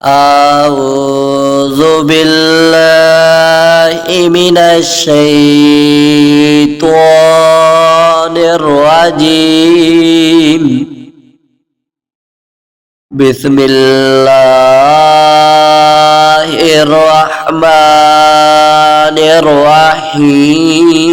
أعوذ بالله من الشيطان الرجيم. بسم الله الرحمن الرحيم.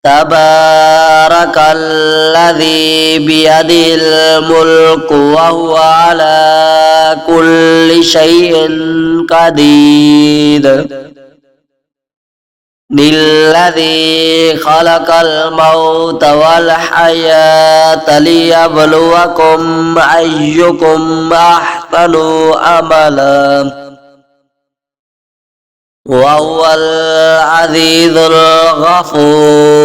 تبارك الذي بيده الملك وهو على كل شيء قدير. للذي خلق الموت والحياة ليبلوكم أيكم أحسن عملا وهو العزيز الغفور.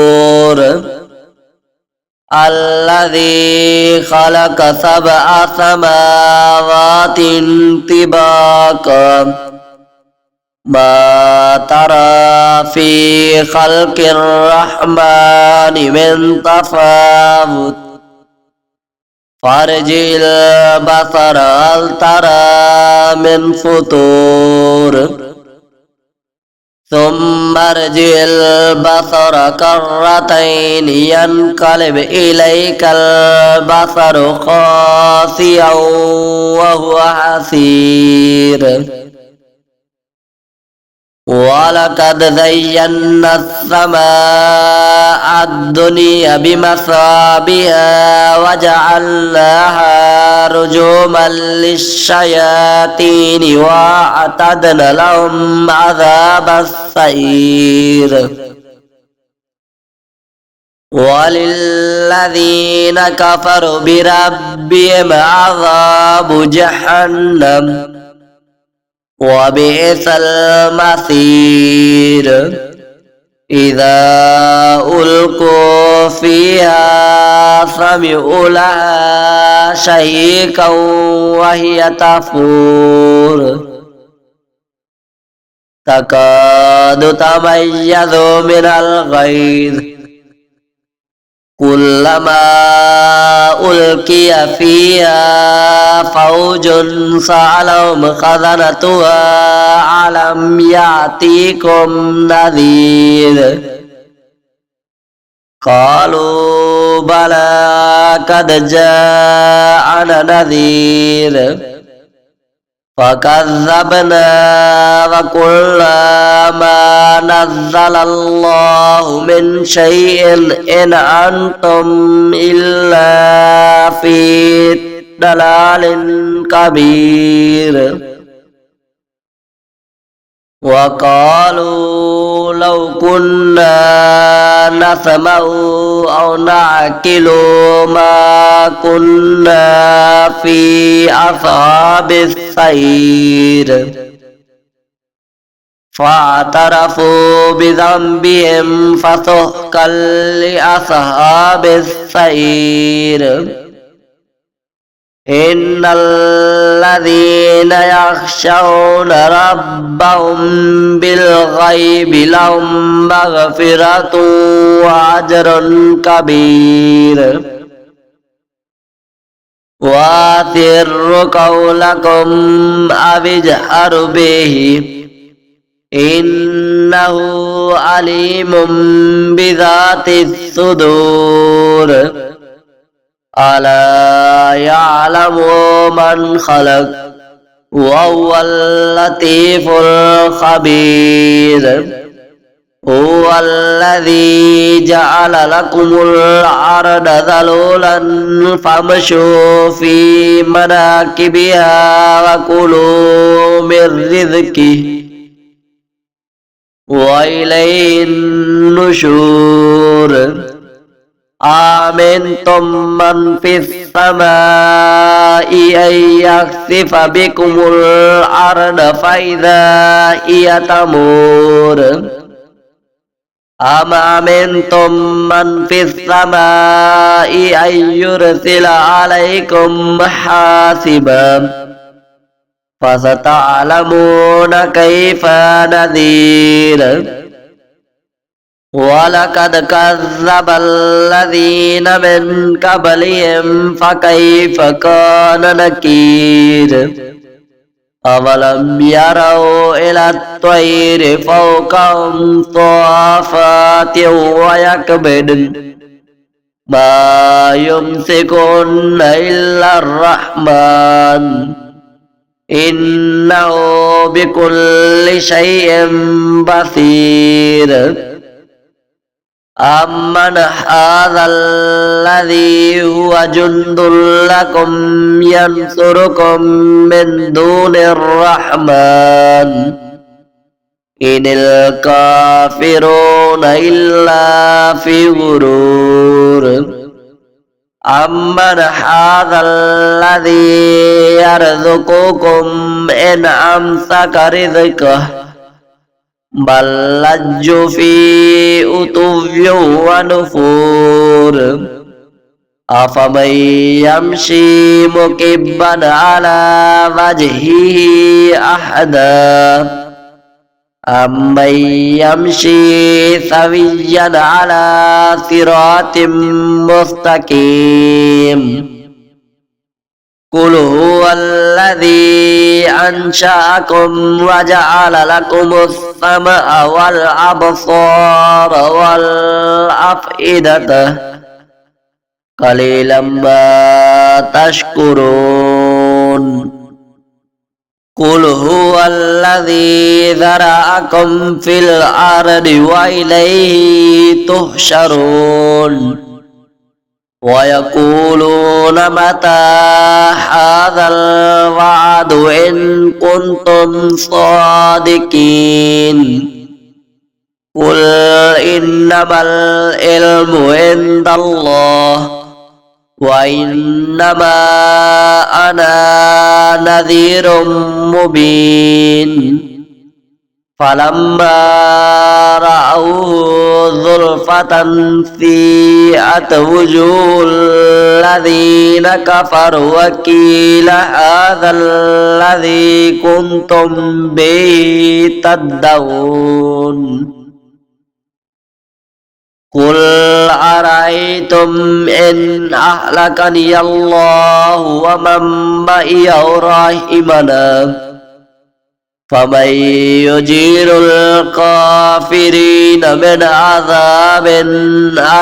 الذي خلق 7 سماوات طباقا ما ترى في خلق الرحمن من تفاوت فارجع البصر هل ترى من فطور ثم ارجع البصر كرتين ينقلب إليك البصر خاسئا وهو حسير. ولقد زينا السماء الدنيا بمصابيح وجعلناها رجوما للشياطين وأعتدنا لهم عذاب السعير. وللذين كفروا بربهم عذاب جهنم وبئس المصير. إذا ألقوا فيها سمعوا لها شهيقا وهي تفور تكاد تميز من الغيظ كلما ألقي فيها فوج سألهم خزنتها ألم يأتيكم نذير قالوا بلى قد جاءنا نذير فكذبنا وقلنا ما نزل الله من شيء إن أنتم إلا في ضلال كبير. وقالوا لو كنا نسمع أو نعقل ما كنا في أصحاب السعير فاعترفوا بذنبهم فسحقا لأصحاب السعير. إن الذين يخشون ربهم بالغيب لهم مغفرة وأجر كبير. وأسروا قولكم أو اجهروا به إنه عليم بذات الصدور. ألا يعلم من خلق وهو اللطيف الخبير. هو الذي جعل لكم الأرض ذلولا فامشوا في مناكبها وكلوا من رزقه وإليه النشور. آمنتم من في السماء أن يخسف بكم الأرض فإذا هي تمور أم أمنتم من في السماء أن يرسل عليكم حاسبا فستعلمون كيف نذير. ولقد كذب الذين من قبلهم فكيف كان نكير أولم يروا إلى الطير فوقهم صافات ويقبضن ما يمسكن إلا الرحمن إنه بكل شيء بصير أمن هذا الذي هو جند لكم ينصركم من دون الرحمن إن الكافرون إلا في غرور أمن هذا الذي يرزقكم إن أمسك رزقه بل لجوا في عتو ونفور أفمن يمشي مكبا على وجهه أحدا أمن يمشي سويا على صراط مستقيم قل هو الذي أنشأكم وجعل لكم السمع والأبصار والأفئدة قليلا ما تشكرون قل هو الذي ذرأكم في الأرض وإليه تحشرون ويقولون متى هذا الوعد إن كنتم صادقين قل إنما العلم عند الله وإنما أنا نذير مبين فلما رأوه زلفة سيئت وجوه الذين كفروا وقيل هذا الذي كنتم به تدعون قل أرأيتم إن أهلكني الله ومن معي أو رحمنا فمن يجير الكافرين من عذاب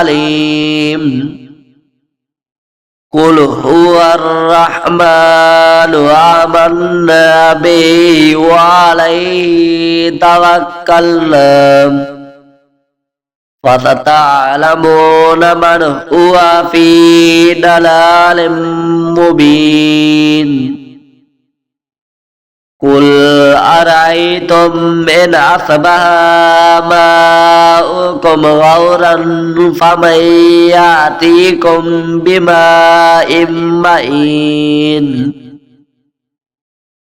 أليم قل هو الرحمن آمنا به وعليه توكلنا فستعلمون من هو في ضلال مبين قل أرأيتم إن أصبح ماؤكم غورا فمن يأتيكم بماء معين